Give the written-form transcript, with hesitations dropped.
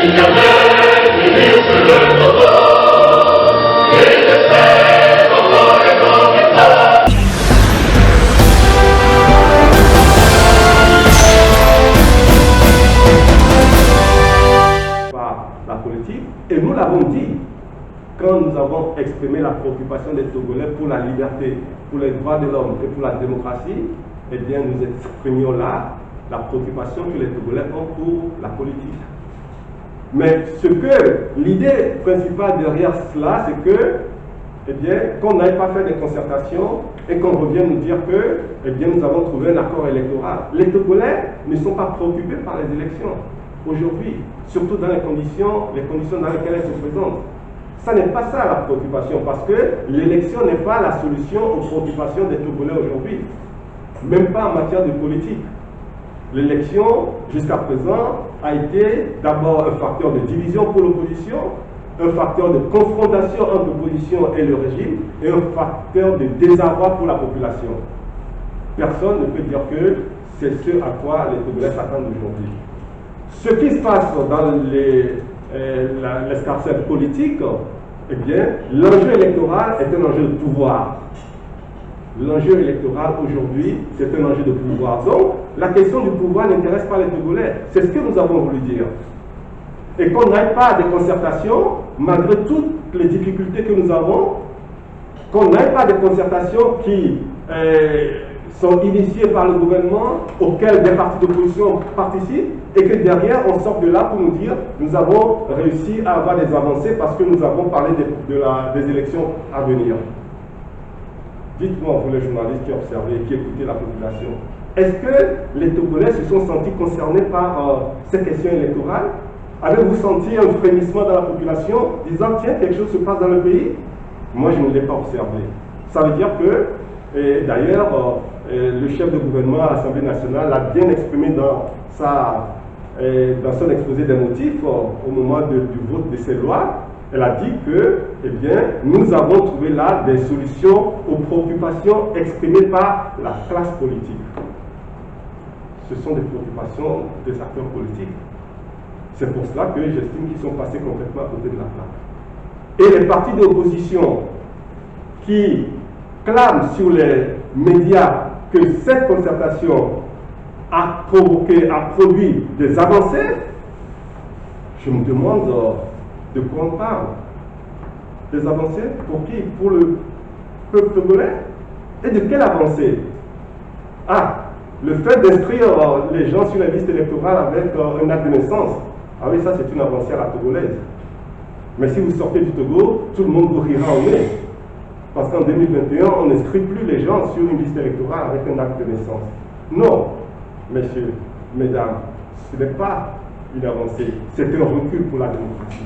La politique, et nous l'avons dit quand nous avons exprimé la préoccupation des Togolais pour la liberté, pour les droits de l'homme et pour la démocratie, eh bien nous exprimions là la préoccupation que les Togolais ont pour la politique. Mais l'idée principale derrière cela, c'est que, eh bien, qu'on n'aille pas faire des concertations et qu'on revienne nous dire que, eh bien, nous avons trouvé un accord électoral. Les Togolais ne sont pas préoccupés par les élections aujourd'hui, surtout dans les conditions dans lesquelles elles se présentent. Ça n'est pas ça la préoccupation, parce que l'élection n'est pas la solution aux préoccupations des Togolais aujourd'hui, même pas en matière de politique. L'élection, jusqu'à présent, a été d'abord un facteur de division pour l'opposition, un facteur de confrontation entre l'opposition et le régime, et un facteur de désarroi pour la population. Personne ne peut dire que c'est ce à quoi les Togolais s'attendent aujourd'hui. Ce qui se passe dans l'escarcelle politique, eh bien, l'enjeu électoral est un enjeu de pouvoir. L'enjeu électoral aujourd'hui, c'est un enjeu de pouvoir. Donc, la question du pouvoir n'intéresse pas les Togolais. C'est ce que nous avons voulu dire. Et qu'on n'aille pas à des concertations, malgré toutes les difficultés que nous avons, qu'on n'aille pas à des concertations qui sont initiées par le gouvernement, auxquelles des partis d'opposition participent, et que derrière, on sort de là pour nous dire nous avons réussi à avoir des avancées parce que nous avons parlé des élections à venir. Dites-moi, vous les journalistes qui observez, qui écoutez la population, est-ce que les Togolais se sont sentis concernés par ces questions électorales? Avez-vous senti un frémissement dans la population disant tiens, quelque chose se passe dans le pays? Moi, je ne l'ai pas observé. Ça veut dire que, et d'ailleurs, le chef de gouvernement à l'Assemblée nationale l'a bien exprimé dans son exposé des motifs au moment du vote de ces lois. Elle a dit que, eh bien, nous avons trouvé là des solutions aux préoccupations exprimées par la classe politique. Ce sont des préoccupations des acteurs politiques. C'est pour cela que j'estime qu'ils sont passés complètement à côté de la plaque. Et les partis d'opposition qui clament sur les médias que cette concertation a produit des avancées, je me demande de quoi on parle. Des avancées pour qui? Pour le peuple togolais? Et de quelle avancée? Ah, le fait d'inscrire les gens sur la liste électorale avec un acte de naissance. Ah oui, ça c'est une avancée à la togolaise. Mais si vous sortez du Togo, tout le monde vous rira au nez. Parce qu'en 2021, on n'inscrit plus les gens sur une liste électorale avec un acte de naissance. Non, messieurs, mesdames, ce n'est pas une avancée, c'est un recul pour la démocratie.